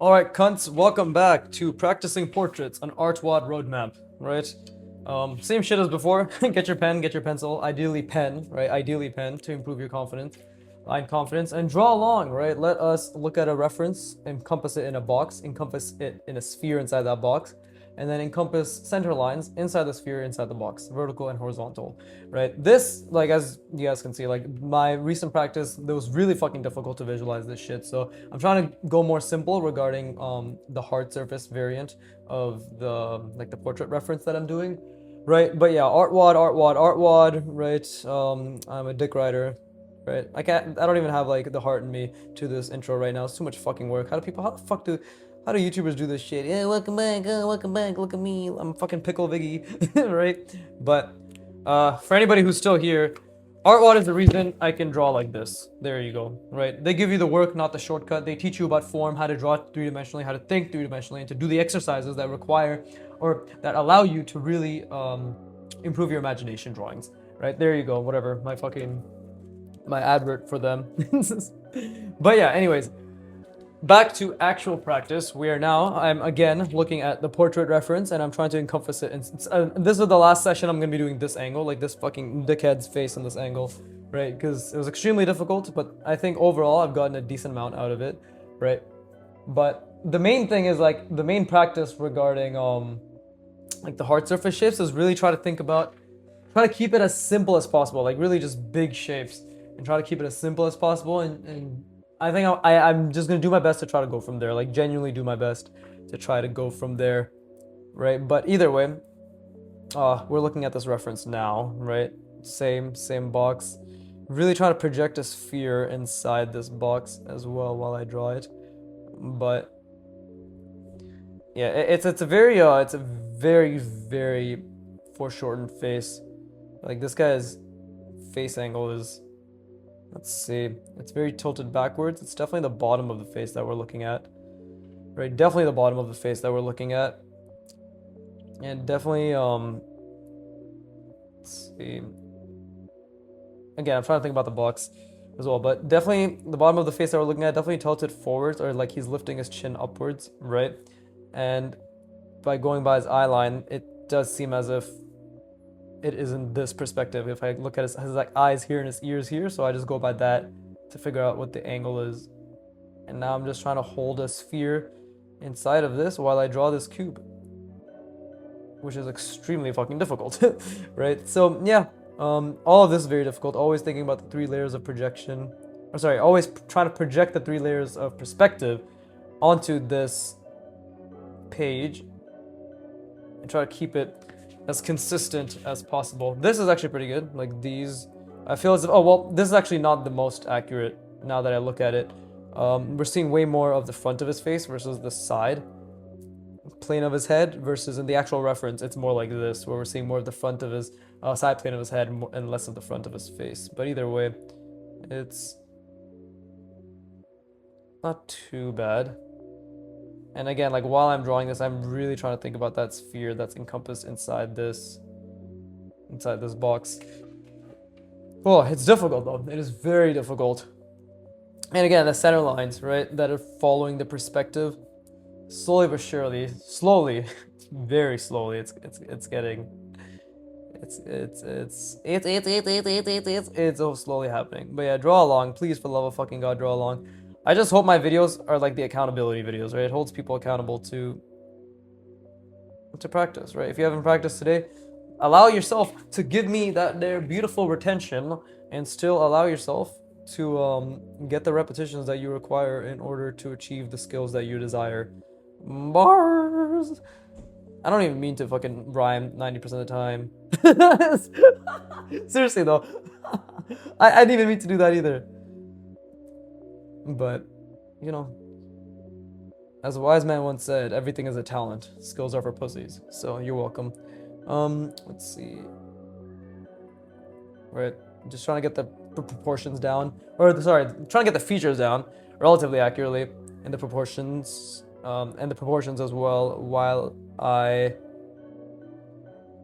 Alright, cunts, welcome back to Practicing Portraits, an artwod roadmap, right? Same shit as before. Get your pen, get your pencil, ideally pen, right? Ideally pen to improve your confidence, line confidence, and draw along, right? Let us look at a reference, encompass it in a box, encompass it in a sphere inside that box, and then encompass center lines inside the sphere, inside the box, vertical and horizontal, right? This, like, as you guys can see, like, my recent practice, it was really fucking difficult to visualize this shit, so I'm trying to go more simple regarding the hard surface variant of the portrait reference that I'm doing, right? But yeah, artwod, right? I'm a dick writer, right? I don't even have like the heart in me to this intro right now. It's too much fucking work. How do YouTubers do this shit? Yeah, welcome back, look at me, I'm fucking Pickle Viggy, right? But for anybody who's still here, artwod is the reason I can draw like this. There you go, right? They give you the work, not the shortcut. They teach you about form, how to draw three-dimensionally, how to think three-dimensionally, and to do the exercises that require or that allow you to really improve your imagination drawings, right? There you go, whatever, my advert for them. But yeah, anyways, back to actual practice. I'm again looking at the portrait reference and I'm trying to encompass it. And this is the last session I'm gonna be doing this angle, like this fucking dickhead's face in this angle, right? Because it was extremely difficult, but I think overall I've gotten a decent amount out of it, right? But the main thing is like the main practice regarding like the hard surface shapes is really try to keep it as simple as possible, like really just big shapes, and try to keep it as simple as possible. And I think I'm just gonna do my best to try to go from there, like genuinely do my best to try to go from there, right? But either way, we're looking at this reference now, right? Same box. Really trying to project a sphere inside this box as well while I draw it. But yeah, it's a very foreshortened face. Like this guy's face angle is, let's see, it's very tilted backwards. It's definitely the bottom of the face that we're looking at, right? Definitely the bottom of the face that we're looking at, and definitely let's see. Again, I'm trying to think about the box as well, but definitely the bottom of the face that we're looking at definitely tilted forwards, or like he's lifting his chin upwards, right? And by going by his eye line, it does seem as if it is in this perspective. If I look at his like eyes here and his ears here, so I just go by that to figure out what the angle is. And now I'm just trying to hold a sphere inside of this while I draw this cube, which is extremely fucking difficult, right? So yeah, all of this is very difficult. Always thinking about the three layers of projection, or sorry, always trying to project the three layers of perspective onto this page and try to keep it as consistent as possible. This is actually pretty good. Like these, I feel as if, oh well, this is actually not the most accurate now that I look at it. We're seeing way more of the front of his face versus the side plane of his head, versus in the actual reference it's more like this, where we're seeing more of the front of his side plane of his head and less of the front of his face. But either way, it's not too bad. And again, like while I'm drawing this, I'm really trying to think about that sphere that's encompassed inside this box. Oh, it's difficult though. It is very difficult. And again, the center lines, right, that are following the perspective, slowly but surely, very slowly, it's all slowly happening. But yeah, draw along, please, for the love of fucking God, draw along. I just hope my videos are like the accountability videos, right? It holds people accountable to practice, right? If you haven't practiced today, allow yourself to give me that there beautiful retention and still allow yourself to get the repetitions that you require in order to achieve the skills that you desire. Bars! I don't even mean to fucking rhyme 90% of the time. Seriously though, I didn't even mean to do that either. But, you know, as a wise man once said, everything is a talent. Skills are for pussies. So you're welcome. Let's see. Right, just trying to get the proportions down, or sorry, trying to get the features down relatively accurately, and the proportions as well, while I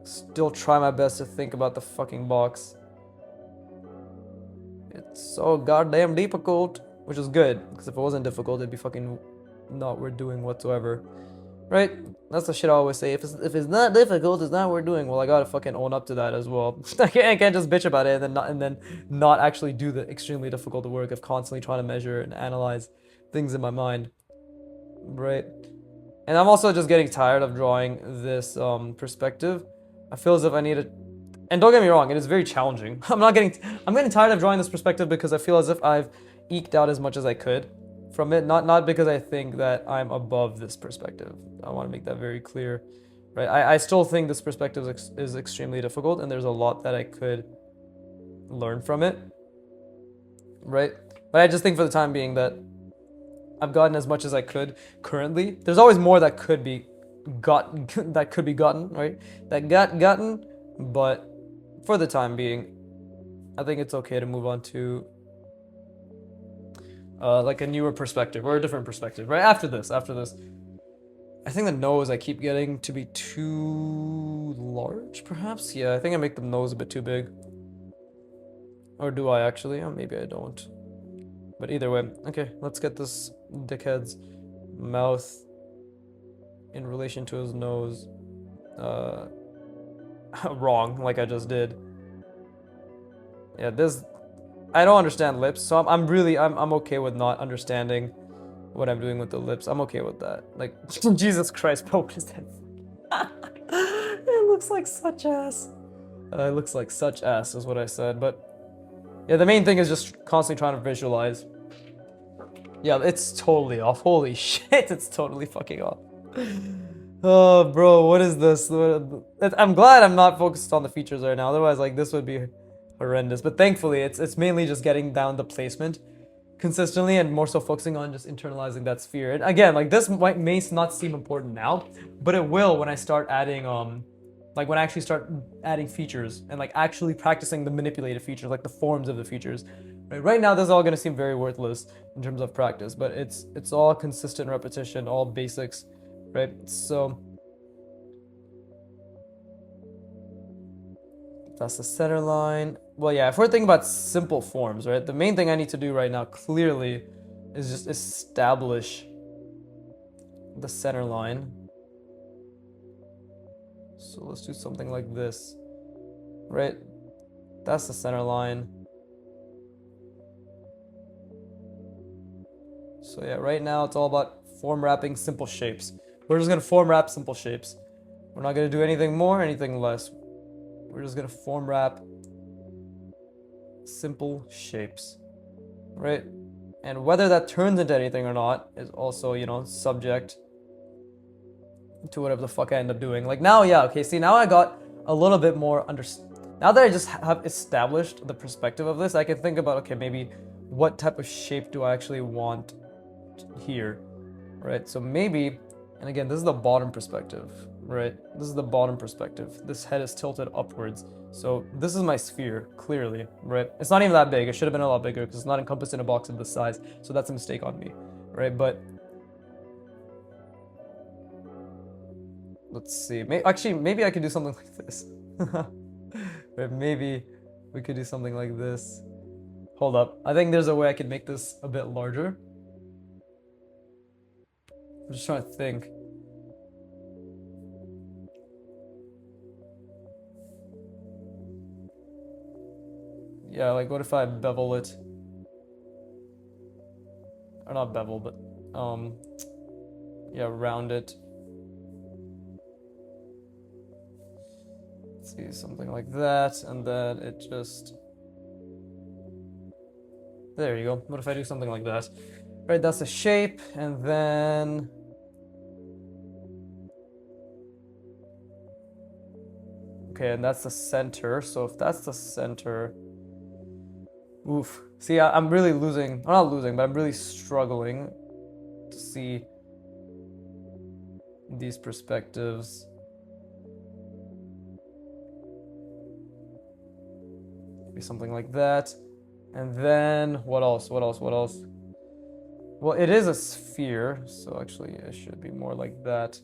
still try my best to think about the fucking box. It's so goddamn difficult. Which is good, because if it wasn't difficult, it'd be fucking not worth doing whatsoever. Right? That's the shit I always say. If it's not difficult, it's not worth doing. Well, I gotta fucking own up to that as well. I can't just bitch about it and then not actually do the extremely difficult work of constantly trying to measure and analyze things in my mind. Right? And I'm also just getting tired of drawing this perspective. I feel as if I need to, and don't get me wrong, it is very challenging. I'm getting tired of drawing this perspective because I feel as if I've eked out as much as I could from it. Not because I think that I'm above this perspective. I want to make that very clear, right? I still think this perspective is extremely difficult, and there's a lot that I could learn from it, right? But I just think for the time being that I've gotten as much as I could currently. There's always more that could be gotten, right? That got gotten, but for the time being, I think it's okay to move on to like a newer perspective or a different perspective, right? After this, I think the nose I keep getting to be too large, perhaps. Yeah, I think I make the nose a bit too big. Or do I actually? Oh, maybe I don't. But either way, okay, let's get this dickhead's mouth in relation to his nose wrong, like I just did. Yeah, this, I don't understand lips, so I'm okay with not understanding what I'm doing with the lips. I'm okay with that. Like, Jesus Christ, bro, what is that? It looks like such ass. It looks like such ass is what I said, but yeah, the main thing is just constantly trying to visualize. Yeah, it's totally off. Holy shit, it's totally fucking off. Oh, bro, what is this? I'm glad I'm not focused on the features right now. Otherwise, like, this would be horrendous. But thankfully, it's mainly just getting down the placement consistently and more so focusing on just internalizing that sphere. And again, like, this may not seem important now, but it will when I start adding, like when I actually start adding features and like actually practicing the manipulated features, like the forms of the features. Right now, this is all going to seem very worthless in terms of practice, but it's all consistent repetition, all basics, right? So that's the center line. Well, yeah, if we're thinking about simple forms, right? The main thing I need to do right now clearly is just establish the center line. So let's do something like this, right? That's the center line. So yeah, right now it's all about form wrapping simple shapes. We're just gonna form wrap simple shapes. We're not gonna do anything more, anything less. We're just gonna form wrap simple shapes, right? And whether that turns into anything or not is also, you know, subject to whatever the fuck I end up doing. Like now, yeah, okay, see, now I got a little bit more now that I just have established the perspective of this, I can think about, okay, maybe what type of shape do I actually want here, right? So maybe, and again, this is the bottom perspective, right? This is the bottom perspective. This head is tilted upwards. So this is my sphere, clearly, right? It's not even that big. It should have been a lot bigger because it's not encompassed in a box of this size. So that's a mistake on me, right? But let's see. Actually, maybe I could do something like this. Right? Maybe we could do something like this. Hold up. I think there's a way I could make this a bit larger. I'm just trying to think. Yeah, like what if I bevel it? Or not bevel, but yeah, round it. Let's see, something like that, and then it just, there you go. What if I do something like that? Right, that's the shape, and then okay, and that's the center. So if that's the center, oof. See, I'm really losing, I'm not losing, but I'm really struggling to see these perspectives. Maybe something like that. And then what else? What else? What else? Well, it is a sphere, so actually it should be more like that.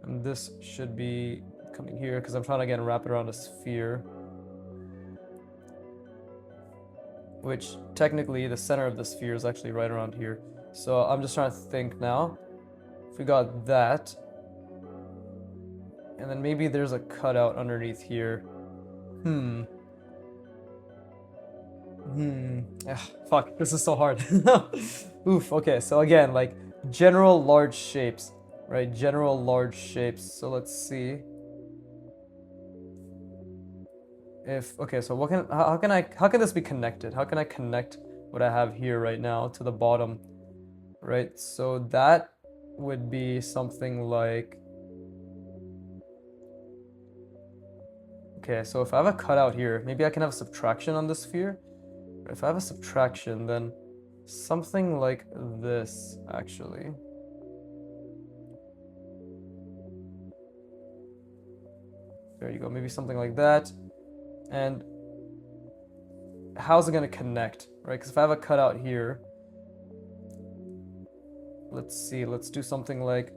And this should be coming here because I'm trying to again wrap it around a sphere. Which technically the center of the sphere is actually right around here. So I'm just trying to think now. If we got that, and then maybe there's a cutout underneath here. Hmm. Ugh, fuck, this is so hard. Oof, okay, so again, like, general large shapes, right? General large shapes. So let's see. If, okay, so how can this be connected? How can I connect what I have here right now to the bottom, right? So that would be something like, okay, so if I have a cutout here, maybe I can have a subtraction on the sphere. If I have a subtraction, then something like this, actually. There you go, maybe something like that. And how's it gonna connect, right? Because if I have a cutout here, let's see, let's do something like,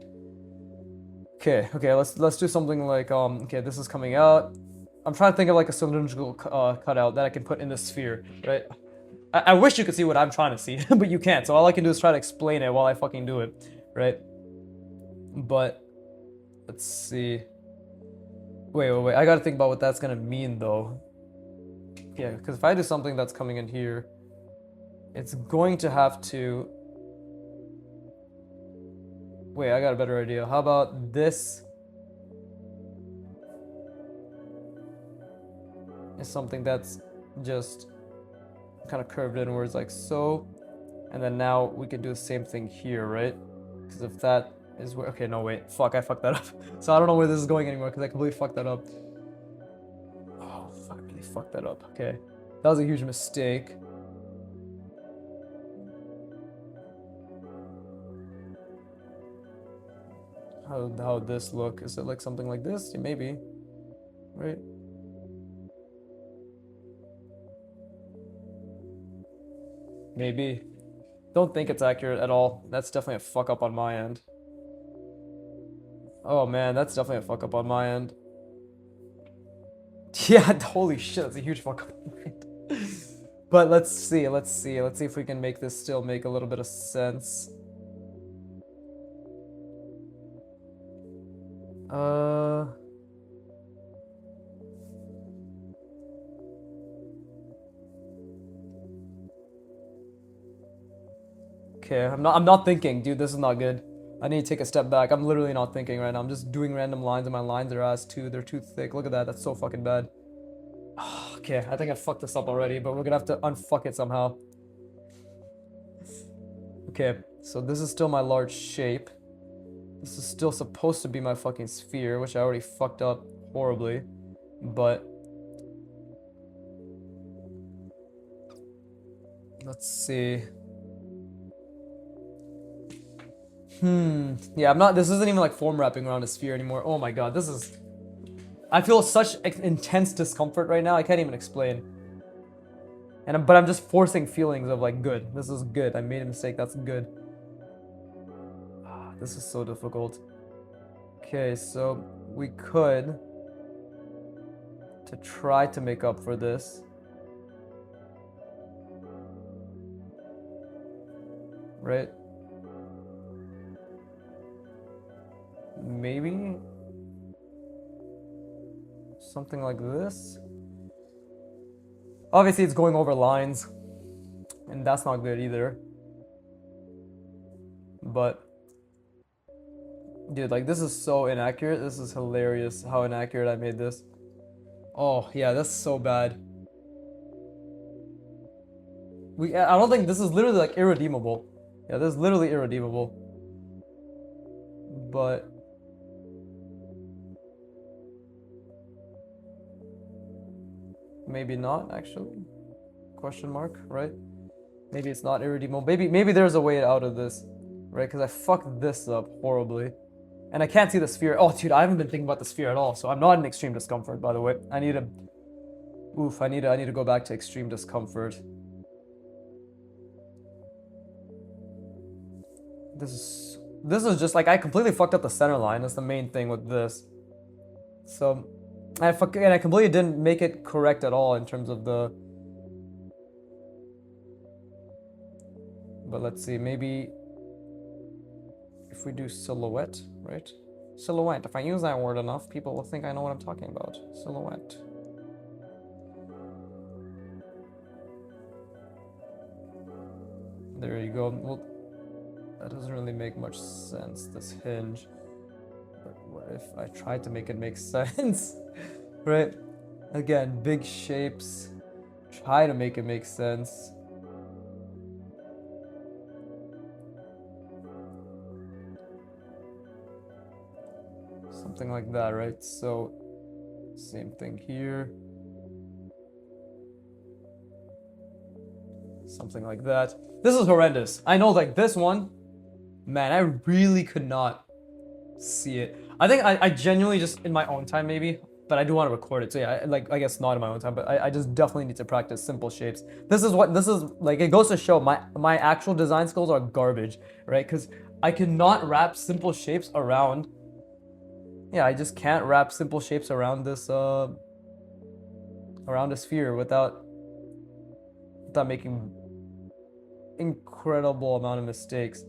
okay, let's do something like, okay, this is coming out. I'm trying to think of like a cylindrical cutout that I can put in the sphere, right? I wish you could see what I'm trying to see, but you can't. So all I can do is try to explain it while I fucking do it, right? But let's see. Wait. I gotta think about what that's gonna mean though. Yeah, because if I do something that's coming in here, it's going to have to... Wait, I got a better idea. How about this is something that's just kind of curved inwards like so. And then now we can do the same thing here, right? Because if that is where... Okay, no, wait. Fuck, I fucked that up. So I don't know where this is going anymore because I completely fucked that up. Oh, fuck, I really fucked that up. Okay. That was a huge mistake. How would this look? Is it like something like this? Yeah, maybe. Right? Maybe. Don't think it's accurate at all. That's definitely a fuck up on my end. Oh man, that's definitely a fuck up on my end. Yeah, holy shit, that's a huge fuck up on my end. But let's see if we can make this still make a little bit of sense. Okay, I'm not thinking, dude, this is not good. I need to take a step back. I'm literally not thinking right now. I'm just doing random lines and my lines are they're too thick. Look at that, that's so fucking bad. Okay, I think I fucked this up already, but we're gonna have to unfuck it somehow. Okay, so this is still my large shape. This is still supposed to be my fucking sphere, which I already fucked up horribly. But let's see. Yeah, this isn't even like foam wrapping around a sphere anymore. Oh my god, this is... I feel such intense discomfort right now, I can't even explain. But I'm just forcing feelings of like, good. This is good. I made a mistake, that's good. This is so difficult. Okay, so we could, to try to make up for this, right? Maybe something like this. Obviously it's going over lines, and that's not good either. But dude, like, this is so inaccurate. This is hilarious how inaccurate I made this. Oh yeah, that's so bad. I don't think this is literally like irredeemable. Yeah, this is literally irredeemable. But maybe not, actually. Question mark, right? Maybe it's not irredeemable. Maybe there's a way out of this, right? Because I fucked this up horribly. And I can't see the sphere. Oh, dude, I haven't been thinking about the sphere at all. So I'm not in extreme discomfort, by the way. I need to... Oof, I need to go back to extreme discomfort. This is just like, I completely fucked up the center line. That's the main thing with this. So, I completely didn't make it correct at all in terms of the... But let's see, maybe if we do silhouette, right? Silhouette. If I use that word enough, people will think I know what I'm talking about. Silhouette. There you go. Well, that doesn't really make much sense, this hinge. But what if I tried to make it make sense? Right? Again, big shapes. Try to make it make sense. Something like that, right? So, same thing here. Something like that. This is horrendous. I know, like, this one, man, I really could not see it. I think I genuinely just, in my own time maybe, but I do want to record it. So yeah, I guess not in my own time, but I just definitely need to practice simple shapes. This is like, it goes to show my actual design skills are garbage, right? Because I cannot wrap simple shapes around, yeah, I just can't wrap simple shapes around this, around a sphere without making incredible amount of mistakes.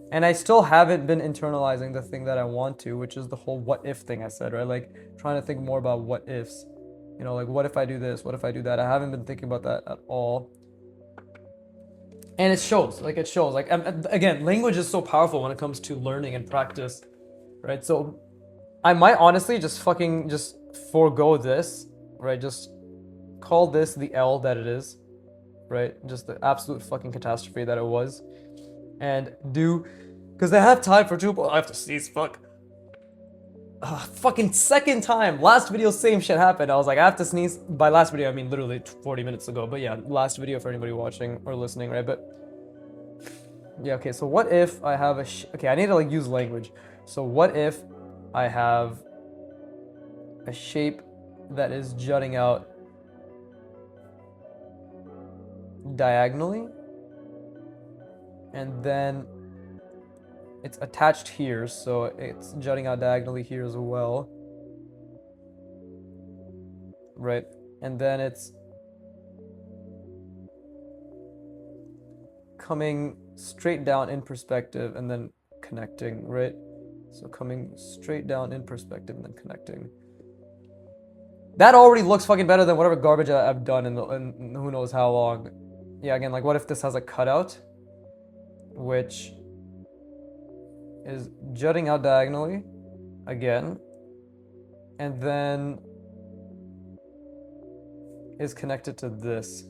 And I still haven't been internalizing the thing that I want to, which is the whole what if thing I said, right? Like trying to think more about what ifs. You know, like what if I do this? What if I do that? I haven't been thinking about that at all. And it shows, like it shows. Like, again, language is so powerful when it comes to learning and practice, right? So I might honestly just forego this, right? Just call this the L that it is, right? Just the absolute fucking catastrophe that it was. And do, because I have time for two. I have to sneeze. Fuck. Fucking second time. Last video, same shit happened. I was like, I have to sneeze. By last video, I mean literally 40 minutes ago. But yeah, last video for anybody watching or listening, right? But yeah, okay. So what if I have okay, I need to like use language. So what if I have a shape that is jutting out diagonally? And then it's attached here, so it's jutting out diagonally here as well. Right? And then it's coming straight down in perspective and then connecting, right? So coming straight down in perspective and then connecting. That already looks fucking better than whatever garbage I've done in who knows how long. Yeah, again, like what if this has a cutout, which is jutting out diagonally again, and then is connected to this.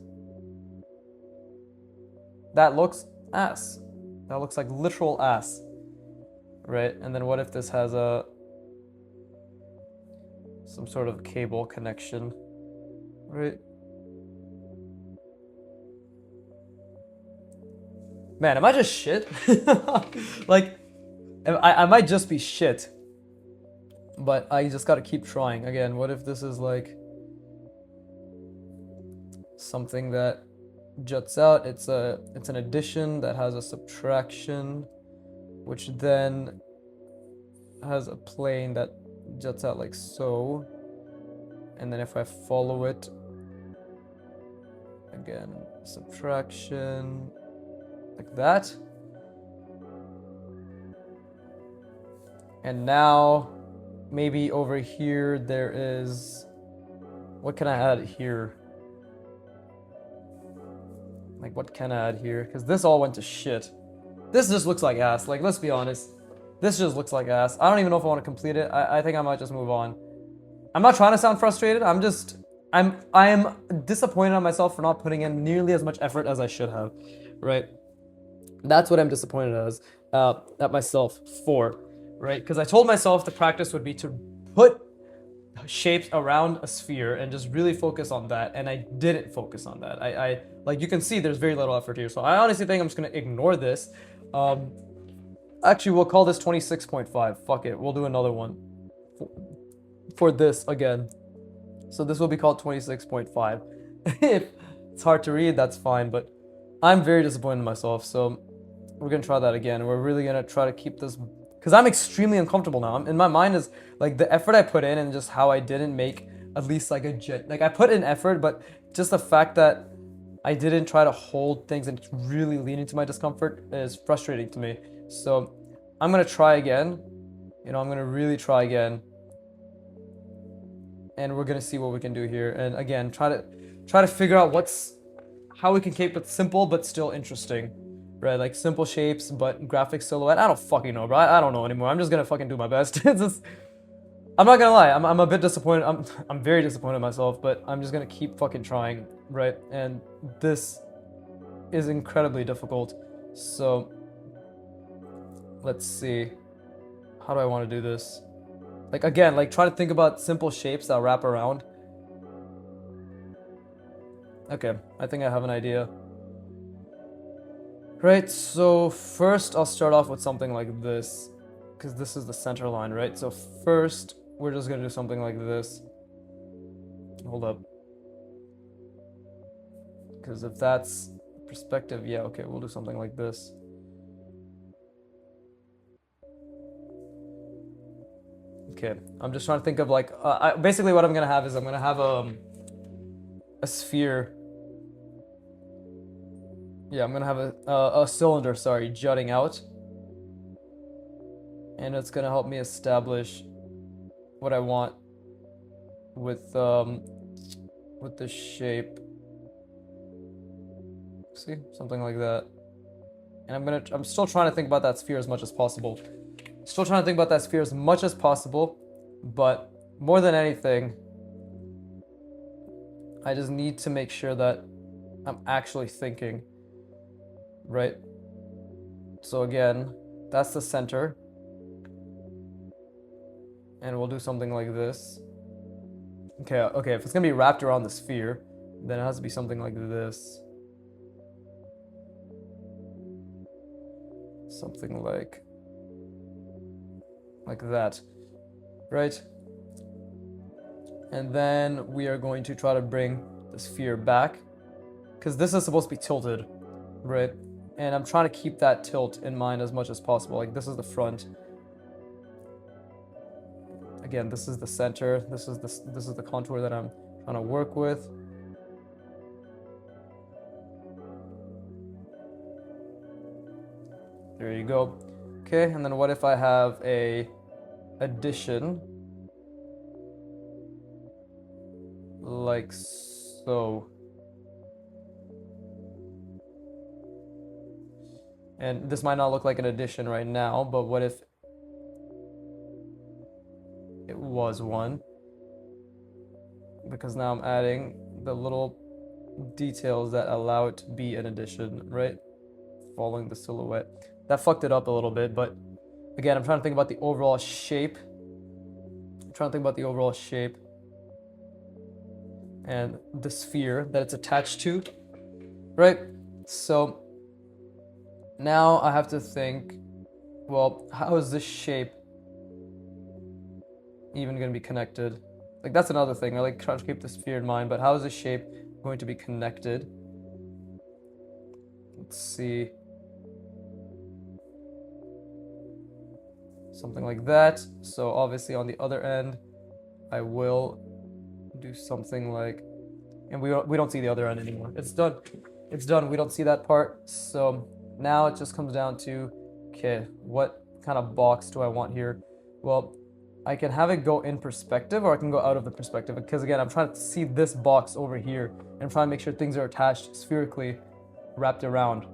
That looks ass. That looks like literal ass, right? And then what if this has some sort of cable connection, right? Man, am I just shit? Like, I might just be shit. But I just gotta keep trying. Again, what if this is like something that juts out? It's an addition that has a subtraction, which then has a plane that juts out like so. And then if I follow it, again, subtraction, like that. And now maybe over here there is, what can I add here? Like what can I add here? Because this all went to shit. This just looks like ass. Like, let's be honest. This just looks like ass. I don't even know if I want to complete it. I think I might just move on. I'm not trying to sound frustrated. I am disappointed on myself for not putting in nearly as much effort as I should have, right? That's what I'm disappointed at myself for, right? Because I told myself the practice would be to put shapes around a sphere and just really focus on that, and I didn't focus on that. I like, you can see there's very little effort here, so I honestly think I'm just gonna ignore this. Actually, we'll call this 26.5. Fuck it, we'll do another one for this again. So this will be called 26.5. If it's hard to read, that's fine, but I'm very disappointed in myself, so we're gonna try that again. We're really gonna try to keep this, because I'm extremely uncomfortable now. In my mind is like the effort I put in and just how I didn't make at least like a like I put in effort, but just the fact that I didn't try to hold things and it's really leading to my discomfort is frustrating to me. So I'm gonna try again. You know, I'm gonna really try again. And we're gonna see what we can do here. And again, try to figure out how we can keep it simple but still interesting. Right? Like simple shapes but graphic silhouette. I don't fucking know, bro. I don't know anymore. I'm just gonna fucking do my best. It's just, I'm not gonna lie, I'm a bit disappointed. I'm very disappointed in myself, but I'm just gonna keep fucking trying, right? And this is incredibly difficult. So let's see. How do I want to do this? Like again, like try to think about simple shapes that wrap around. Okay, I think I have an idea. Right, so first I'll start off with something like this, because this is the center line, right? So first, we're just gonna do something like this. Hold up. Because if that's perspective, yeah, okay, we'll do something like this. Okay, I'm just trying to think of like, basically what I'm gonna have is I'm gonna have a sphere. Yeah, I'm gonna have a cylinder, sorry, jutting out. And it's gonna help me establish what I want with the shape. See, something like that. And I'm still trying to think about that sphere as much as possible. Still trying to think about that sphere as much as possible, but more than anything, I just need to make sure that I'm actually thinking, right? So again, that's the center. And we'll do something like this. Okay, if it's gonna be wrapped around the sphere, then it has to be something like this. Something like that, right? And then we are going to try to bring the sphere back, because this is supposed to be tilted, right? And I'm trying to keep that tilt in mind as much as possible. Like this is the front. Again, this is the center. This is the contour that I'm trying to work with. There you go. Okay, and then what if I have a addition like so? And this might not look like an addition right now, but what if it was one? Because now I'm adding the little details that allow it to be an addition, right? Following the silhouette. That fucked it up a little bit, but again, I'm trying to think about the overall shape. And the sphere that it's attached to, right? So now I have to think, well, how is this shape even going to be connected? Like that's another thing. I like trying to keep the sphere in mind, but how is this shape going to be connected? Let's see. Something like that. So obviously on the other end, I will do something like, and we don't see the other end anymore. It's done. It's done. We don't see that part. So now it just comes down to, okay, what kind of box do I want here? Well, I can have it go in perspective or I can go out of the perspective, because again, I'm trying to see this box over here and I'm trying to make sure things are attached spherically, wrapped around,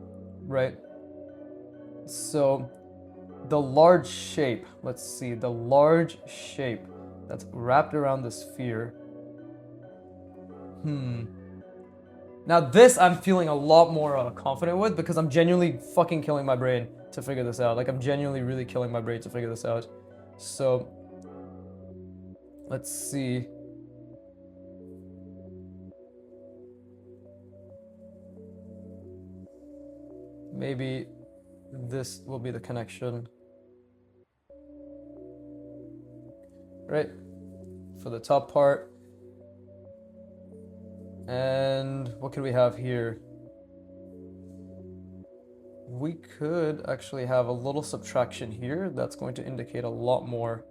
right? So the large shape, let's see, the large shape that's wrapped around the sphere. Now this I'm feeling a lot more confident with, because I'm genuinely fucking killing my brain to figure this out. Like I'm genuinely really killing my brain to figure this out. So let's see. Maybe this will be the connection, right? For the top part. And what could we have here? We could actually have a little subtraction here that's going to indicate a lot more.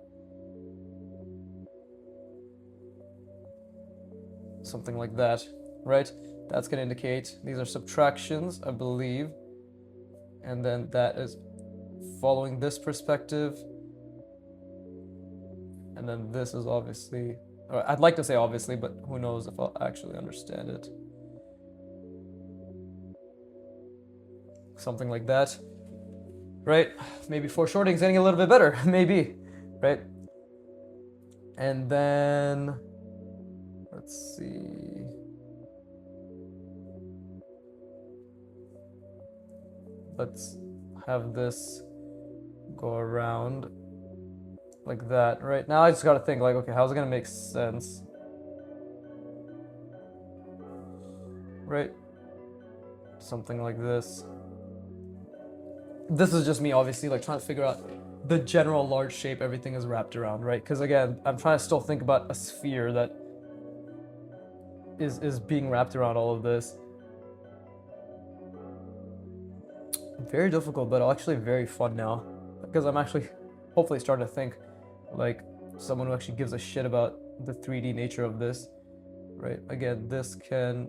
Something like that, right? That's going to indicate these are subtractions, I believe. And then that is following this perspective. And then this is obviously, or I'd like to say obviously, but who knows if I'll actually understand it. Something like that, right? Maybe foreshortening is getting a little bit better, maybe, right? And then, let's see. Let's have this go around like that. Right now I just gotta think like, okay, how's it gonna make sense? Right? Something like this. This is just me obviously like trying to figure out the general large shape everything is wrapped around, right? Because again, I'm trying to still think about a sphere that is being wrapped around all of this. Very difficult, but actually very fun now. Because I'm actually hopefully starting to think like someone who actually gives a shit about the 3D nature of this, right? Again, this can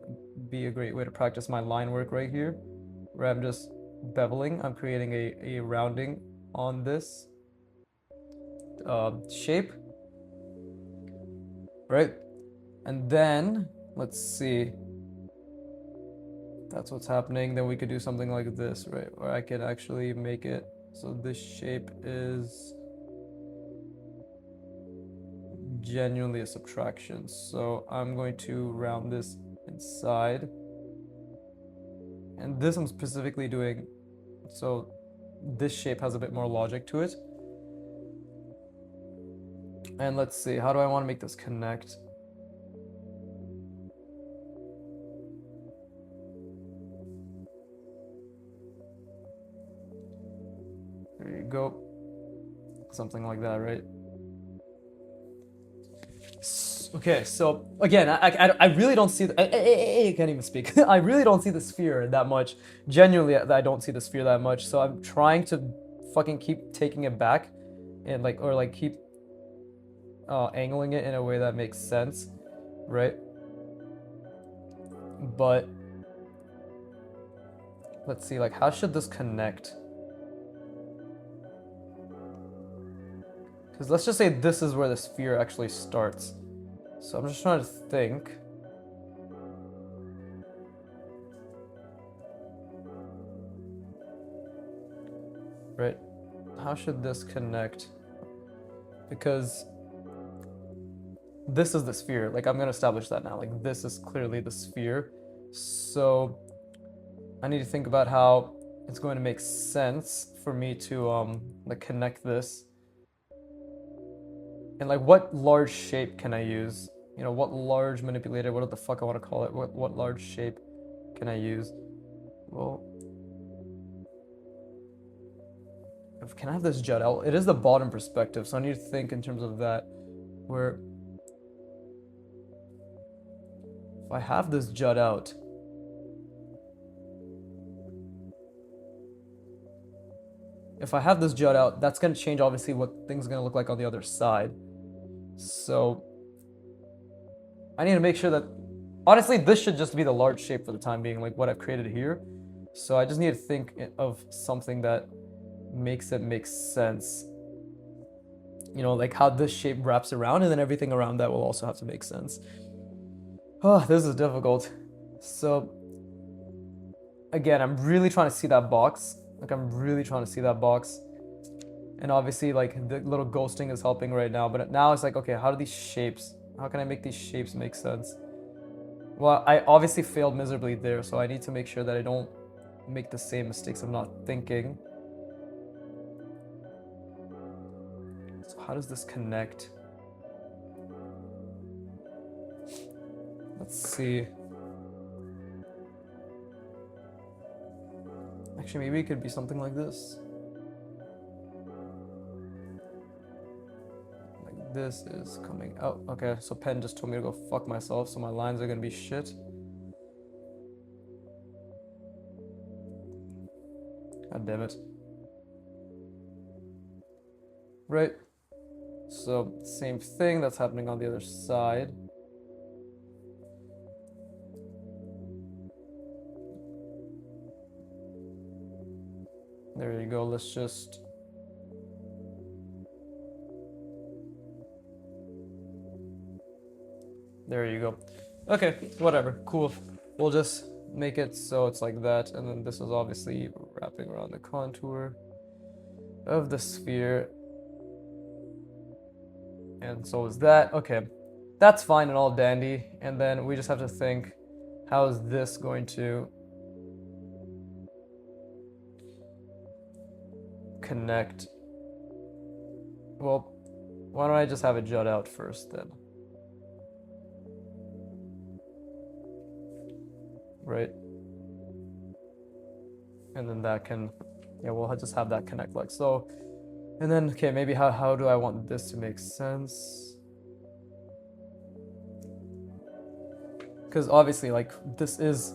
be a great way to practice my line work right here, where I'm just beveling. I'm creating a rounding on this shape, right? And then, let's see. That's what's happening. Then we could do something like this, right? Where I could actually make it so this shape is genuinely a subtraction. So I'm going to round this inside. And this I'm specifically doing so this shape has a bit more logic to it. And let's see, how do I want to make this connect? There you go. Something like that, right? Okay, so again, I really don't see I can't even speak. I really don't see the sphere that much. Genuinely, I don't see the sphere that much. So I'm trying to fucking keep taking it back, and like keep angling it in a way that makes sense, right? But let's see, like how should this connect? Because let's just say this is where the sphere actually starts. So I'm just trying to think. Right? How should this connect? Because this is the sphere. Like I'm gonna establish that now. Like this is clearly the sphere. So I need to think about how it's going to make sense for me to like connect this. And like what large shape can I use? You know, what large manipulator, what the fuck I want to call it, what large shape can I use? Well, can I have this jut out? It is the bottom perspective, so I need to think in terms of that, where if I have this jut out, that's going to change obviously what things are going to look like on the other side. So I need to make sure that, honestly, this should just be the large shape for the time being, like what I've created here. So I just need to think of something that makes it make sense. You know, like how this shape wraps around, and then everything around that will also have to make sense. Oh, this is difficult. So again, I'm really trying to see that box. And obviously like the little ghosting is helping right now, but now it's like, okay, how can I make these shapes make sense? Well, I obviously failed miserably there, so I need to make sure that I don't make the same mistakes of not thinking. So how does this connect? Let's see. Actually, maybe it could be something like this. Like this is coming out. Okay, so Pen just told me to go fuck myself, so my lines are gonna be shit. God damn it. Right. So same thing that's happening on the other side. There you go. Let's just... There you go. Okay, whatever. Cool. We'll just make it so it's like that, and then this is obviously wrapping around the contour of the sphere. And so is that. Okay. That's fine and all dandy. And then we just have to think, how is this going to connect? Well, why don't I just have it jut out first then? Right? And then that can, yeah, we'll just have that connect like so. And then, okay, maybe how do I want this to make sense? Because obviously, like, this is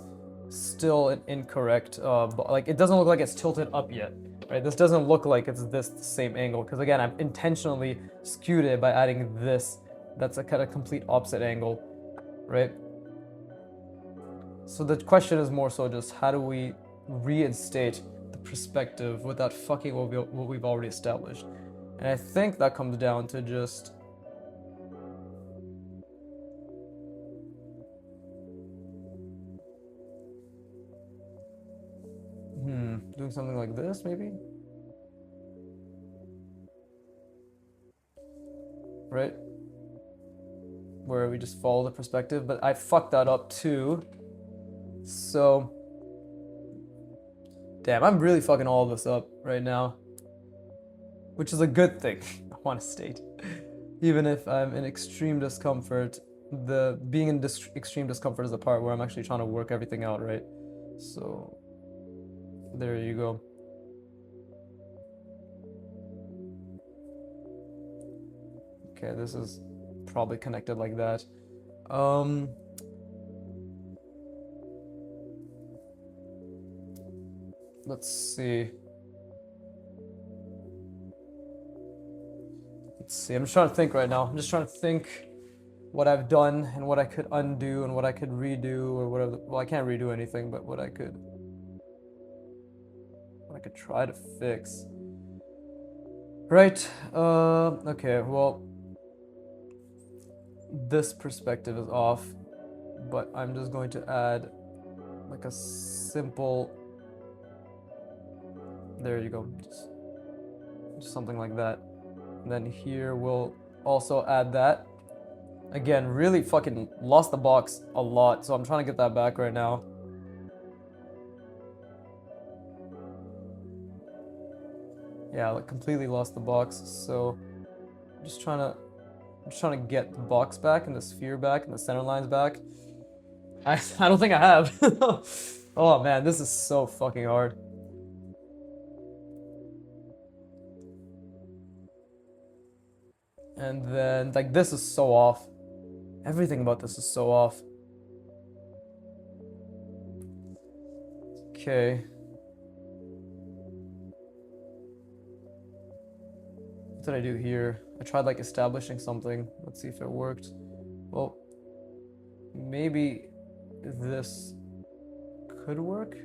still an incorrect, like, it doesn't look like it's tilted up yet, right? This doesn't look like it's this same angle, because again, I've intentionally skewed it by adding this. That's a kind of complete opposite angle, right? So the question is more so just how do we reinstate the perspective without fucking what we've already established? And I think that comes down to just doing something like this, maybe? Right? Where we just follow the perspective, but I fucked that up too. So, damn, I'm really fucking all of this up right now, which is a good thing, I want to state. Even if I'm in extreme discomfort, the being in extreme discomfort is the part where I'm actually trying to work everything out, right? So, there you go. Okay, this is probably connected like that. Let's see. I'm just trying to think right now. I'm just trying to think what I've done and what I could undo and what I could redo or whatever. Well, I can't redo anything, but what I could try to fix. Right. Okay. Well, this perspective is off, but I'm just going to add like a simple. There you go. Just something like that. And then here we'll also add that. Again, really fucking lost the box a lot, so I'm trying to get that back right now. Yeah, like completely lost the box, so I'm just trying to get the box back and the sphere back and the center lines back. I don't think I have. Oh man, this is so fucking hard. And then, like, this is so off. Everything about this is so off. Okay. What did I do here? I tried, like, establishing something. Let's see if it worked. Well, maybe this could work?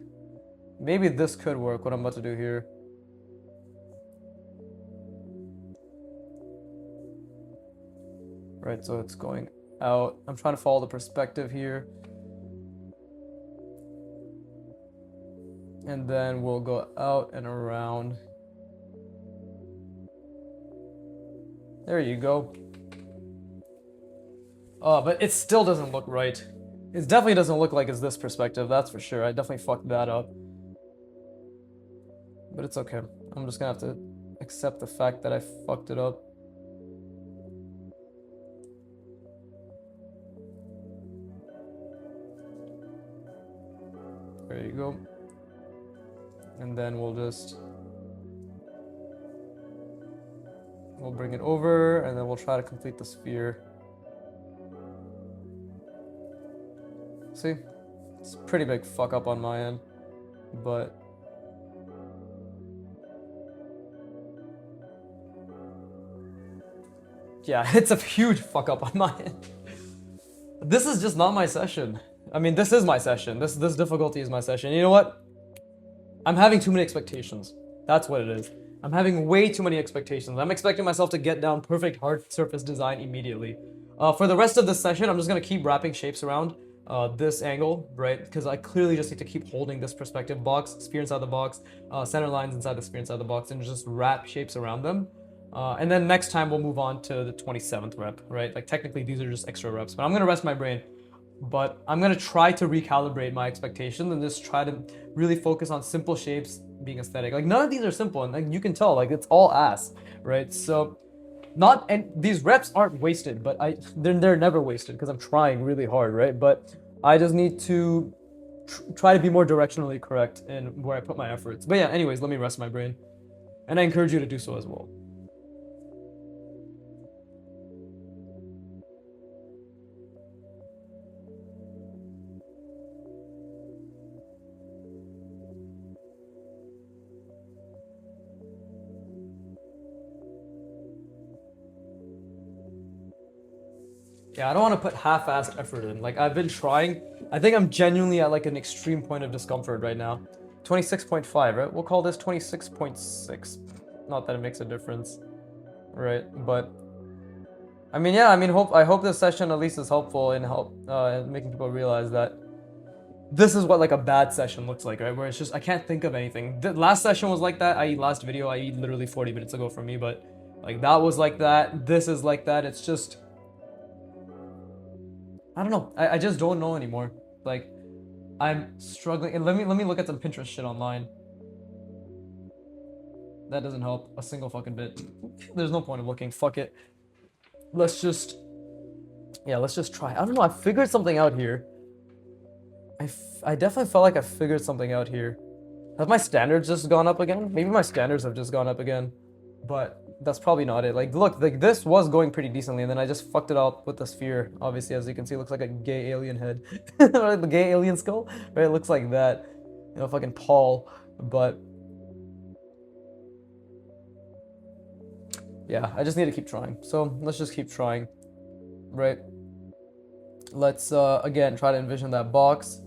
Maybe this could work, what I'm about to do here. Right, so it's going out. I'm trying to follow the perspective here. And then we'll go out and around. There you go. Oh, but it still doesn't look right. It definitely doesn't look like it's this perspective, that's for sure. I definitely fucked that up. But it's okay. I'm just gonna have to accept the fact that I fucked it up. There you go. And then we'll bring it over, and then we'll try to complete the sphere. See? It's a pretty big fuck up on my end, but yeah, it's a huge fuck up on my end. This is just not my session. I mean, this is my session. This difficulty is my session. You know what? I'm having too many expectations. That's what it is. I'm having way too many expectations. I'm expecting myself to get down perfect hard surface design immediately. For the rest of this session, I'm just gonna keep wrapping shapes around this angle, right? Because I clearly just need to keep holding this perspective box, sphere inside the box, center lines inside the sphere inside the box, and just wrap shapes around them. And then next time we'll move on to the 27th rep, right? Like technically these are just extra reps, but I'm gonna rest my brain. But I'm gonna try to recalibrate my expectations and just try to really focus on simple shapes being aesthetic. Like none of these are simple, and like you can tell, like it's all ass, right? So not, and these reps aren't wasted, but they're never wasted because I'm trying really hard, right? But I just need to try to be more directionally correct in where I put my efforts. But yeah, anyways, let me rest my brain, and I encourage you to do so as well. Yeah, I don't want to put half-assed effort in. Like, I've been trying. I think I'm genuinely at, like, an extreme point of discomfort right now. 26.5, right? We'll call this 26.6. Not that it makes a difference, right? But, I mean, yeah, I hope this session at least is helpful in making people realize that this is what, like, a bad session looks like, right? Where it's just, I can't think of anything. The last session was like that, i.e. last video, i.e. literally 40 minutes ago for me, but, like, that was like that. This is like that. It's just... I don't know. I just don't know anymore. Like, I'm struggling. And let me look at some Pinterest shit online. That doesn't help a single fucking bit. There's no point of looking. Fuck it. Let's just try. I don't know. I figured something out here. I definitely felt like I figured something out here. Have my standards just gone up again? Maybe my standards have just gone up again. But that's probably not it. Like, look, like this was going pretty decently, and then I just fucked it up with the sphere. Obviously, as you can see, it looks like a gay alien head. The gay alien skull, right? It looks like that. You know, fucking Paul. But yeah, I just need to keep trying. So let's just keep trying, right? Let's again try to envision that box.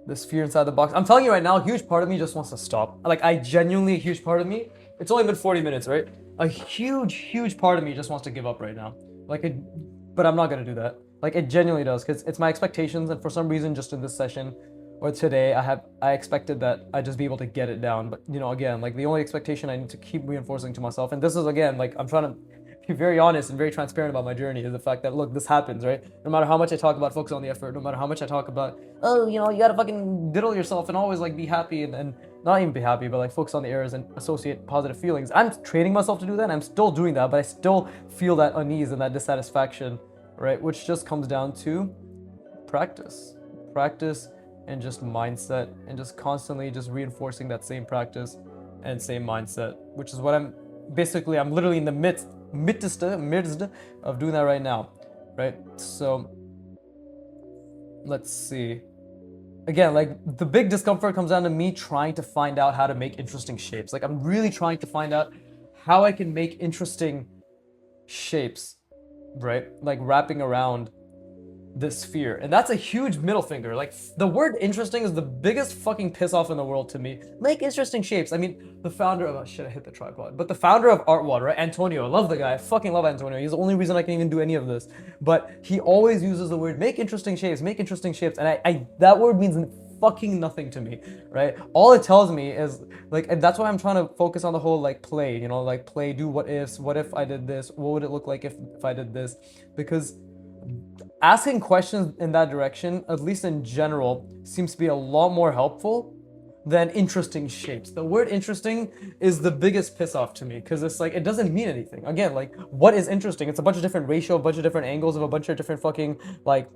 The sphere inside the box. I'm telling you right now, a huge part of me just wants to stop. Like, a huge part of me. It's only been 40 minutes, right? A huge part of me just wants to give up right now. But I'm not gonna do that. Like, it genuinely does, because it's my expectations, and for some reason, just in this session or today, I expected that I'd just be able to get it down. But you know, again, like the only expectation I need to keep reinforcing to myself, and this is again, like I'm trying to be very honest and very transparent about my journey, is the fact that look, this happens, right? No matter how much I talk about focus on the effort, no matter how much I talk about, oh, you know, you gotta fucking diddle yourself and always like be happy and not even be happy, but like focus on the errors and associate positive feelings. I'm training myself to do that, and I'm still doing that, but I still feel that unease and that dissatisfaction, right? Which just comes down to practice and just mindset, and just constantly just reinforcing that same practice and same mindset, which is what I'm literally in the midst of doing that right now, right? So let's see. Again, like the big discomfort comes down to me trying to find out how to make interesting shapes. Like I'm really trying to find out how I can make interesting shapes, right? Like wrapping around this sphere. And that's a huge middle finger. Like the word interesting is the biggest fucking piss off in the world to me. Make interesting shapes. I mean, the founder of, oh shit, I hit the tripod. But the founder of Artwod, right? Antonio, I love the guy. I fucking love Antonio. He's the only reason I can even do any of this. But he always uses the word make interesting shapes, make interesting shapes. And I that word means fucking nothing to me, right? All it tells me is like, and that's why I'm trying to focus on the whole like play, you know, like play, do what ifs, what if I did this, what would it look like if I did this? Because asking questions in that direction, at least in general, seems to be a lot more helpful than interesting shapes. The word interesting is the biggest piss off to me, because it's like, it doesn't mean anything. Again, like, what is interesting? It's a bunch of different ratio, a bunch of different angles of a bunch of different fucking like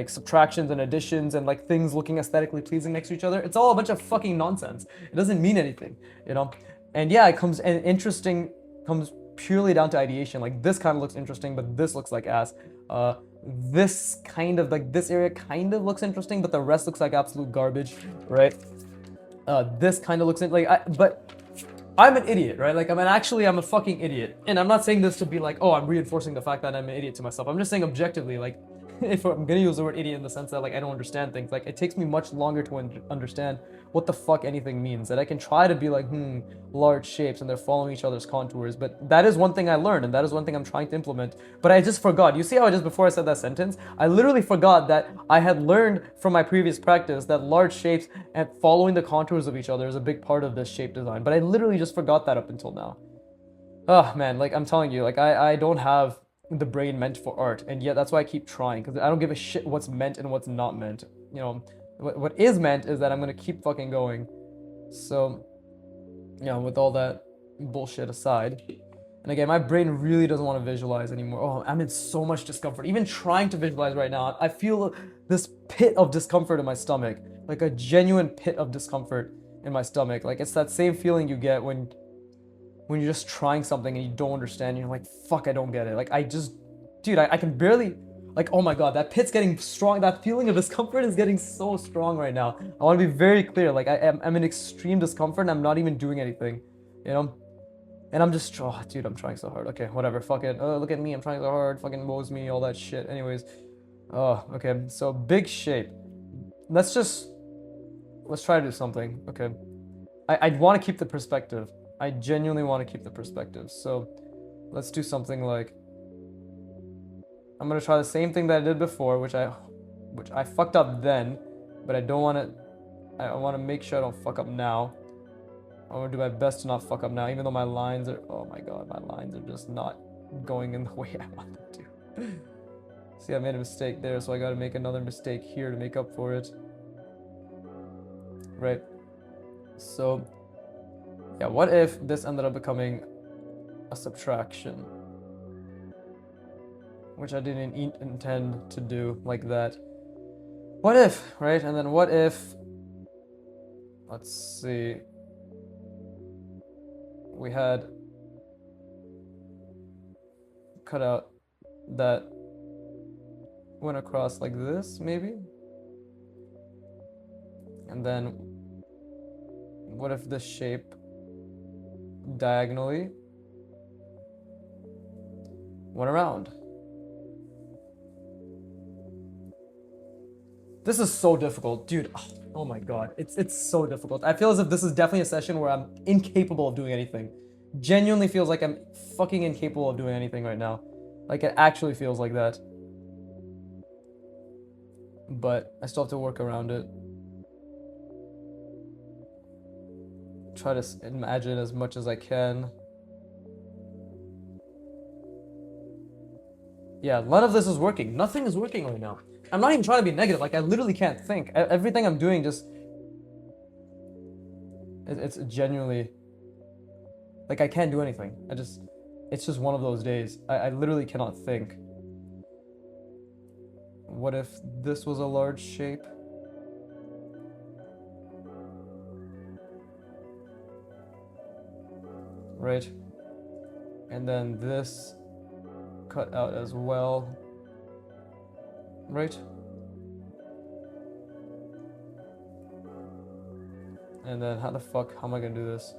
subtractions and additions and like things looking aesthetically pleasing next to each other. It's all a bunch of fucking nonsense. It doesn't mean anything, you know? And yeah, interesting comes purely down to ideation. Like this kind of looks interesting, but this looks like ass. This kind of like this area kind of looks interesting, but the rest looks like absolute garbage, right? This kind of looks but I'm an idiot, right? Like I'm a fucking idiot, and I'm not saying this to be like, oh, I'm reinforcing the fact that I'm an idiot to myself. I'm just saying objectively, like if I'm gonna use the word idiot in the sense that like I don't understand things, like it takes me much longer to understand what the fuck anything means. That I can try to be like, large shapes and they're following each other's contours. But that is one thing I learned, and that is one thing I'm trying to implement. But I just forgot. You see how just before I said that sentence, I literally forgot that I had learned from my previous practice that large shapes and following the contours of each other is a big part of this shape design. But I literally just forgot that up until now. Oh man, like I'm telling you, like I don't have the brain meant for art, and yet that's why I keep trying, because I don't give a shit what's meant and what's not meant. You know, what is meant is that I'm gonna keep fucking going. So, with all that bullshit aside, and again, my brain really doesn't want to visualize anymore. Oh, I'm in so much discomfort. Even trying to visualize right now, I feel this pit of discomfort in my stomach, like a genuine pit of discomfort in my stomach. Like it's that same feeling you get when you're just trying something and you don't understand, you're like, fuck, I don't get it. Like, dude, I can barely, like, oh my god, that pit's getting strong. That feeling of discomfort is getting so strong right now. I want to be very clear. Like, I'm in extreme discomfort and I'm not even doing anything, you know? And I'm just, oh, dude, I'm trying so hard. Okay, whatever, fuck it. Look at me, I'm trying so hard. Fucking woes me, all that shit. Anyways, okay, so big shape. Let's try to do something. Okay. I want to keep the perspective. I genuinely want to keep the perspective. So let's do something like, I'm gonna try the same thing that I did before, which I fucked up then, but I don't want to. I want to make sure I don't fuck up now. I want to do my best to not fuck up now, even though my lines are. Oh my god, my lines are just not going in the way I want them to. See, I made a mistake there, so I got to make another mistake here to make up for it. Right. So, yeah, what if this ended up becoming a subtraction? Which I didn't intend to do like that. What if, right? And then what if, let's see, we had cut out that went across like this, maybe? And then what if this shape diagonally went around? This is so difficult, dude. Oh my god, it's so difficult. I feel as if this is definitely a session where I'm incapable of doing anything. Genuinely feels like I'm fucking incapable of doing anything right now. Like it actually feels like that. But I still have to work around it. Try to imagine as much as I can. Yeah, none of this is working. Nothing is working right now. I'm not even trying to be negative. Like, I literally can't think. Everything I'm doing just... It's genuinely... Like, I can't do anything. It's just one of those days. I literally cannot think. What if this was a large shape? Right? And then this cut out as well. Right? And then how am I gonna do this?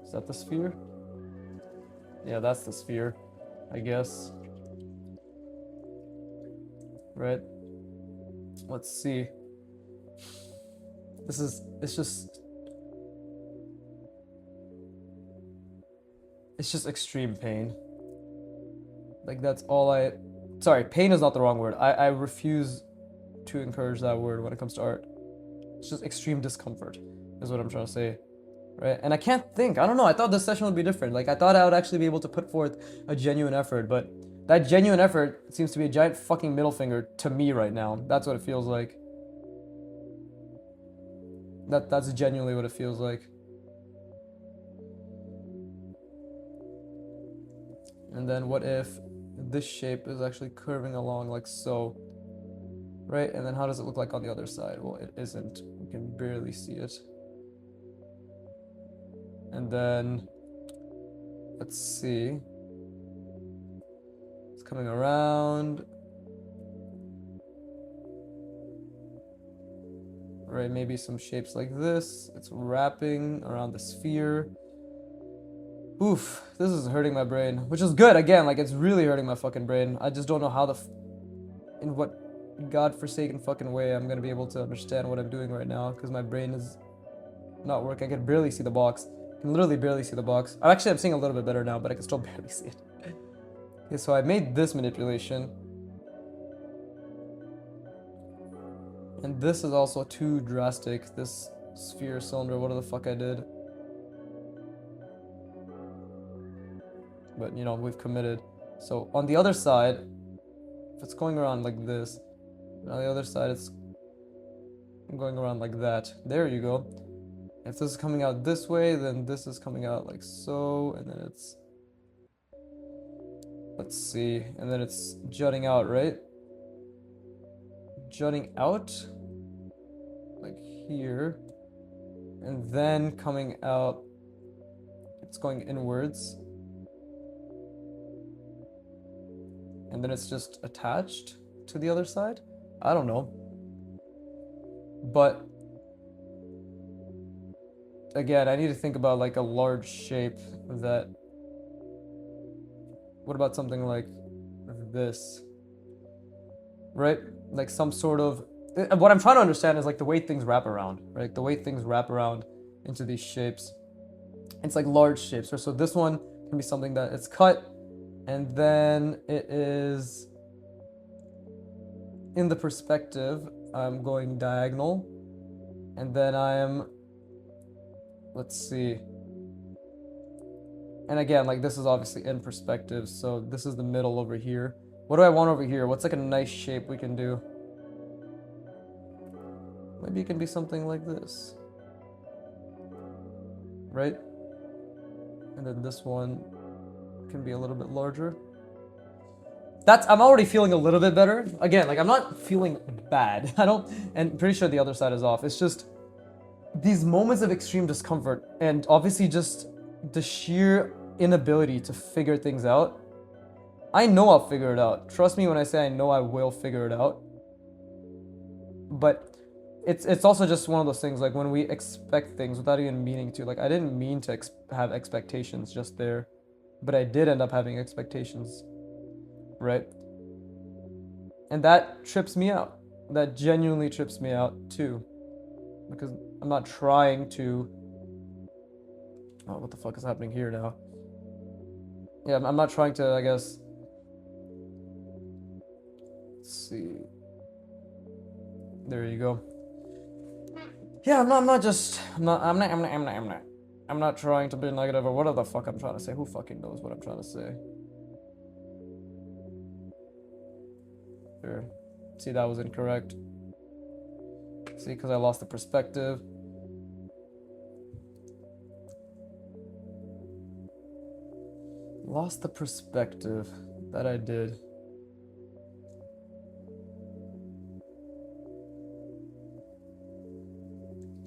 Is that the sphere? Yeah, that's the sphere, I guess. Right? Let's see. It's just extreme pain. Like that's all sorry, pain is not the wrong word. I refuse to encourage that word when it comes to art. It's just extreme discomfort is what I'm trying to say. Right? And I can't think. I don't know. I thought this session would be different. Like I thought I would actually be able to put forth a genuine effort, but that genuine effort seems to be a giant fucking middle finger to me right now. That's what it feels like. That's genuinely what it feels like. And then what if this shape is actually curving along like so? Right? And then how does it look like on the other side? Well, it isn't. We can barely see it. And then, let's see. It's coming around. Right, maybe some shapes like this. It's wrapping around the sphere. Oof, this is hurting my brain, which is good. Again, like it's really hurting my fucking brain. I just don't know how in what godforsaken fucking way I'm gonna be able to understand what I'm doing right now, because my brain is not working. I can barely see the box. I can literally barely see the box. I'm seeing a little bit better now, but I can still barely see it. Okay, so I made this manipulation. And this is also too drastic. This sphere cylinder, whatever the fuck I did. But, you know, we've committed. So on the other side, if it's going around like this, on the other side it's going around like that. There you go. If this is coming out this way, then this is coming out like so, and then it's, let's see, and then it's jutting out, right? Jutting out, like here, and then coming out, it's going inwards, and then it's just attached to the other side. I don't know, but again, I need to think about like a large shape that, what about something like this, right? Like some sort of, what I'm trying to understand is like the way things wrap around, right? The way things wrap around into these shapes. It's like large shapes, right? So this one can be something that it's cut, and then it is in the perspective, I'm going diagonal, and then I'm, let's see, and again, like this is obviously in perspective, so this is the middle over here. What do I want over here? What's like a nice shape we can do? Maybe it can be something like this, right? And then this one can be a little bit larger. I'm already feeling a little bit better. Again, like I'm not feeling bad. And pretty sure the other side is off. It's just these moments of extreme discomfort, and obviously just the sheer inability to figure things out. I know I'll figure it out. Trust me when I say I know I will figure it out. But it's also just one of those things, like when we expect things without even meaning to. Like I didn't mean to have expectations just there, but I did end up having expectations, right? And that trips me out. That genuinely trips me out too, because I'm not trying to. Oh, what the fuck is happening here now? Yeah, I'm not trying to, I guess. Let's see. There you go. Yeah, I'm not trying to be negative or whatever the fuck I'm trying to say. Who fucking knows what I'm trying to say? There. See, that was incorrect. See, because I lost the perspective. Lost the perspective. That I did.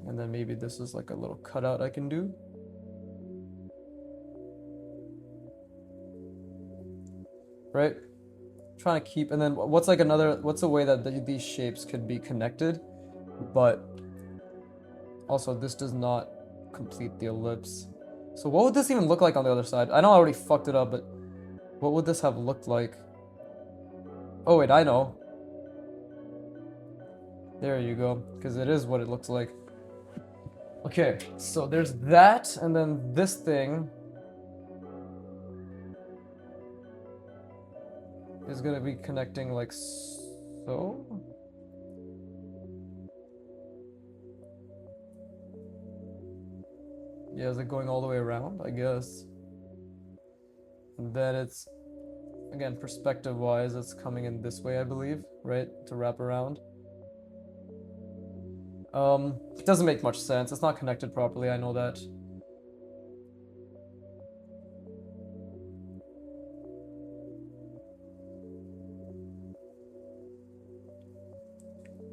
And then maybe this is like a little cutout I can do. Right? Trying to keep, and then what's a way that these shapes could be connected, but also this does not complete the ellipse. So what would this even look like on the other side? I know I already fucked it up, but what would this have looked like? Oh wait, I know. There you go, because it is what it looks like. Okay, so there's that, and then this thing is gonna be connecting like so. Yeah, is it going all the way around? I guess. And then it's, again, perspective-wise, it's coming in this way, I believe, right? To wrap around. It doesn't make much sense. It's not connected properly, I know that.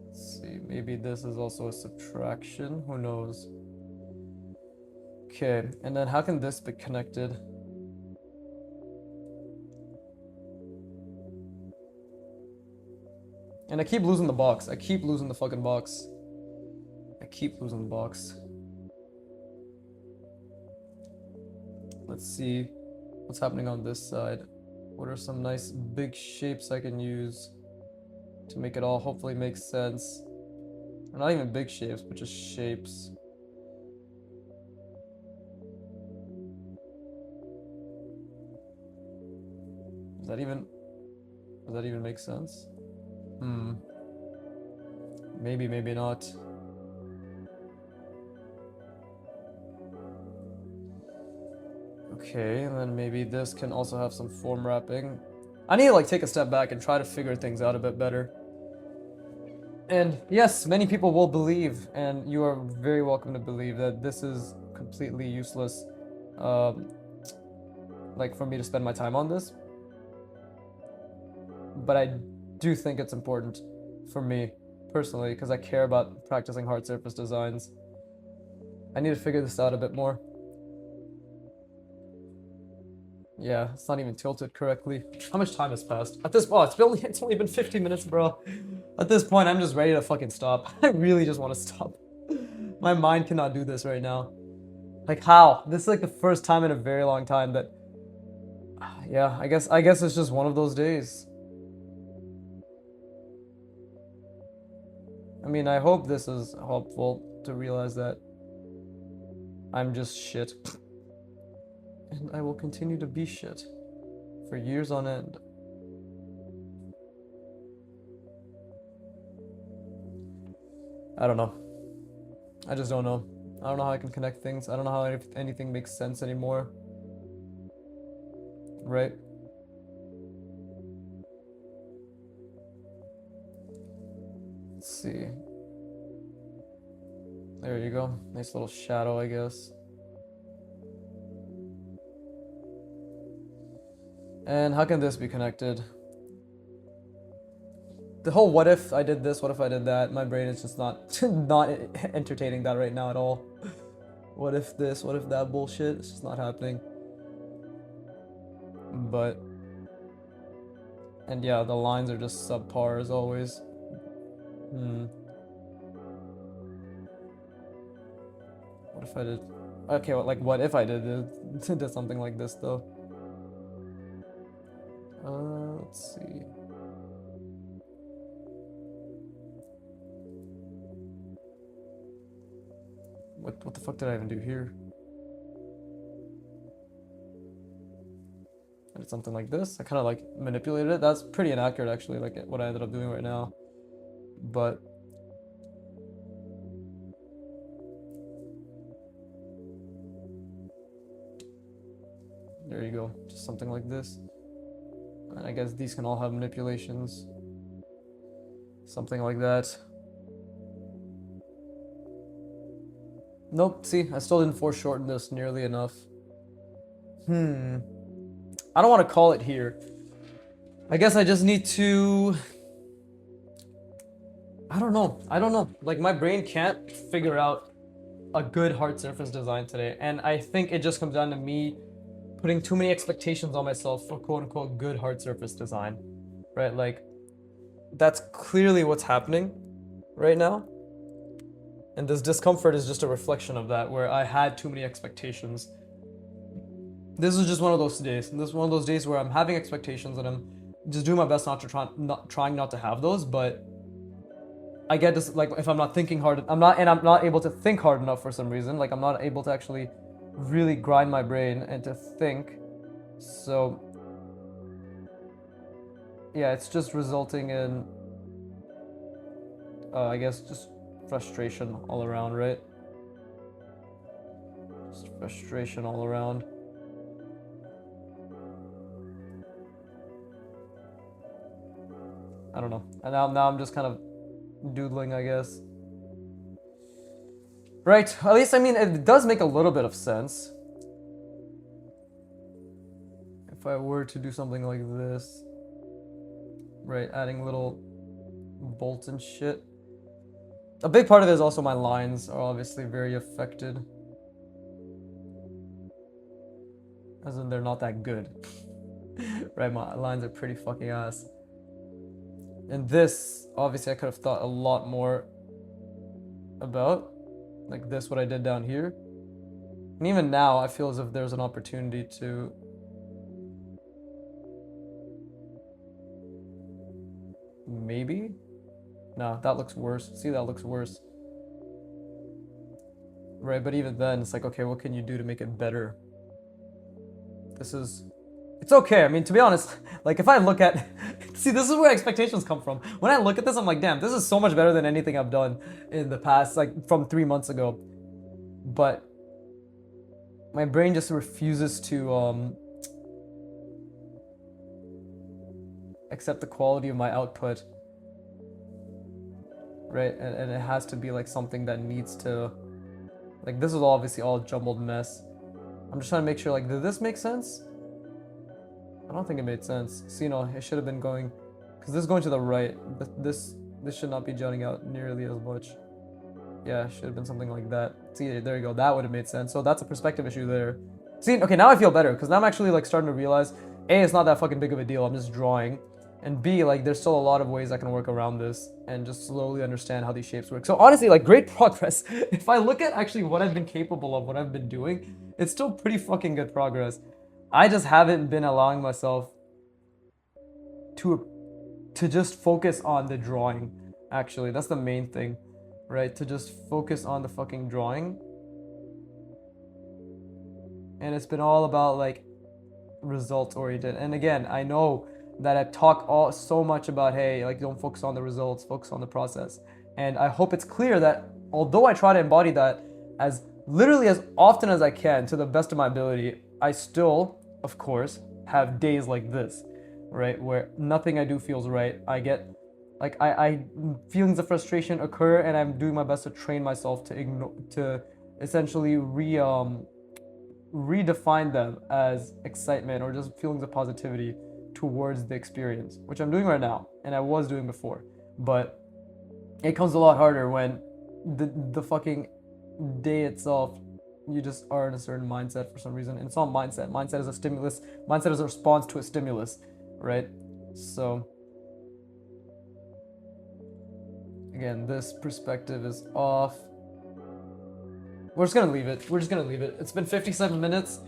Let's see, maybe this is also a subtraction, who knows? Okay, and then how can this be connected? And I keep losing the box. I keep losing the fucking box. I keep losing the box. Let's see what's happening on this side. What are some nice big shapes I can use to make it all hopefully make sense? Or not even big shapes, but just shapes. Does that even make sense? Maybe, maybe not. Okay, and then maybe this can also have some form wrapping. I need to like take a step back and try to figure things out a bit better. And yes, many people will believe, and you are very welcome to believe, that this is completely useless, like for me to spend my time on this. But I do think it's important for me personally, because I care about practicing hard surface designs. I need to figure this out a bit more. Yeah, it's not even tilted correctly. How much time has passed? At this point, it's only been 50 minutes, bro. At this point, I'm just ready to fucking stop. I really just want to stop. My mind cannot do this right now. Like, how? This is like the first time in a very long time that... Yeah, I guess it's just one of those days. I mean, I hope this is helpful to realize that I'm just shit. And I will continue to be shit for years on end. I don't know. I just don't know. I don't know how I can connect things. I don't know how anything makes sense anymore. Right? Let's see. There you go. Nice little shadow, I guess. And how can this be connected? The whole what if I did this, what if I did that, my brain is just not entertaining that right now at all. What if this, what if that bullshit? It's just not happening. But... And yeah, the lines are just subpar as always. What if I did... Okay, well, like what if I did something like this though? Let's see. What the fuck did I even do here? I did something like this. I kind of like manipulated it. That's pretty inaccurate actually, like what I ended up doing right now. But there you go. Just something like this. And I guess these can all have manipulations. Something like that. Nope, see, I still didn't foreshorten this nearly enough. I don't want to call it here. I guess I just need to... I don't know. Like, my brain can't figure out a good hard surface design today. And I think it just comes down to me putting too many expectations on myself for quote-unquote good hard surface design. Right? Like, that's clearly what's happening right now. And this discomfort is just a reflection of that, where I had too many expectations. This is just one of those days. This is one of those days where I'm having expectations and I'm just doing my best trying not to have those, but I get this, like, if I'm not thinking hard, I'm not able to think hard enough for some reason. Like, I'm not able to actually really grind my brain and to think. So, yeah, it's just resulting in, I guess, just frustration all around, right? Just frustration all around. I don't know. And now I'm just kind of doodling, I guess. Right. At least, I mean, it does make a little bit of sense. If I were to do something like this. Right, adding little bolts and shit. A big part of it is also my lines are obviously very affected. As in, they're not that good. Right, my lines are pretty fucking ass. And this, obviously I could have thought a lot more about. Like this, what I did down here. And even now, I feel as if there's an opportunity to... Maybe? No, that looks worse. See, that looks worse. Right, but even then, it's like, okay, what can you do to make it better? This is... It's okay. I mean, to be honest, like, if I look at... See, this is where expectations come from. When I look at this, I'm like, damn, this is so much better than anything I've done in the past, like, from 3 months ago. But my brain just refuses to, accept the quality of my output. Right? And it has to be, like, something that needs to... Like, this is obviously all a jumbled mess. I'm just trying to make sure, like, did this make sense? I don't think it made sense. So, you know, it should have been going... Because this is going to the right. This should not be jutting out nearly as much. Yeah, it should have been something like that. See, there you go. That would have made sense. So that's a perspective issue there. See, okay, now I feel better. Because now I'm actually, like, starting to realize, A, it's not that fucking big of a deal. I'm just drawing. And B, like, there's still a lot of ways I can work around this. And just slowly understand how these shapes work. So honestly, like, great progress. If I look at actually what I've been capable of, what I've been doing, it's still pretty fucking good progress. I just haven't been allowing myself to just focus on the drawing, actually. That's the main thing, right? To just focus on the fucking drawing. And it's been all about, like, results oriented. And again, I know that I talk so much about, hey, like, don't focus on the results, focus on the process. And I hope it's clear that although I try to embody that as literally as often as I can to the best of my ability, I still, of course, have days like this, right? Where nothing I do feels right. I get, like, I feelings of frustration occur, and I'm doing my best to train myself to essentially redefine them as excitement or just feelings of positivity towards the experience, which I'm doing right now, and I was doing before. But it comes a lot harder when the fucking day itself, you just are in a certain mindset for some reason. And it's not mindset. Mindset is a stimulus. Mindset is a response to a stimulus, right? So again, this perspective is off. We're just gonna leave it. We're just gonna leave it. It's been 57 minutes.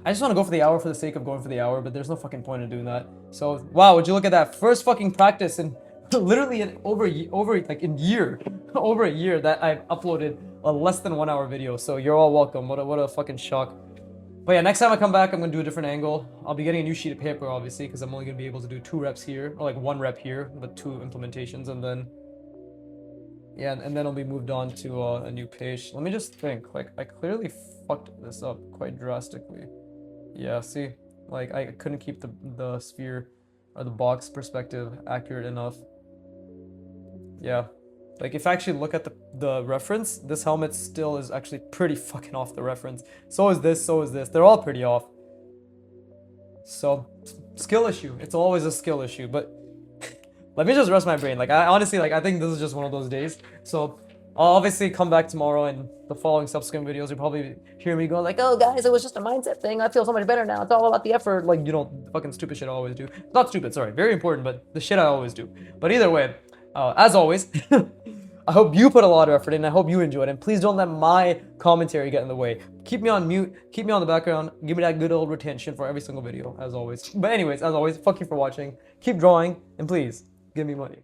I just want to go for the hour for the sake of going for the hour, but there's no fucking point in doing that. So, wow, would you look at that? First fucking practice in literally in over a year that I've uploaded a less than 1 hour video. So you're all welcome. What a fucking shock. But yeah, next time I come back, I'm gonna do a different angle. I'll be getting a new sheet of paper, obviously, because I'm only gonna be able to do 2 reps here, or like 1 rep here, but 2 implementations, and then yeah, and then I'll be moved on to a new page. Let me just think. Like, I clearly fucked this up quite drastically. Yeah, see, like, I couldn't keep the sphere or the box perspective accurate enough. Yeah, like, if I actually look at the reference, this helmet still is actually pretty fucking off the reference. So is this, so is this. They're all pretty off. So, skill issue. It's always a skill issue, but let me just rest my brain. Like, I honestly, like, I think this is just one of those days. So I'll obviously come back tomorrow, and the following subsequent videos, you'll probably hear me going like, oh guys, it was just a mindset thing. I feel so much better now. It's all about the effort. Like, you know, the fucking stupid shit I always do. Not stupid, sorry. Very important, but the shit I always do. But either way, as always, I hope you put a lot of effort in. I hope you enjoy it. And please don't let my commentary get in the way. Keep me on mute. Keep me on the background. Give me that good old retention for every single video, as always. But anyways, as always, fuck you for watching. Keep drawing, and please, give me money.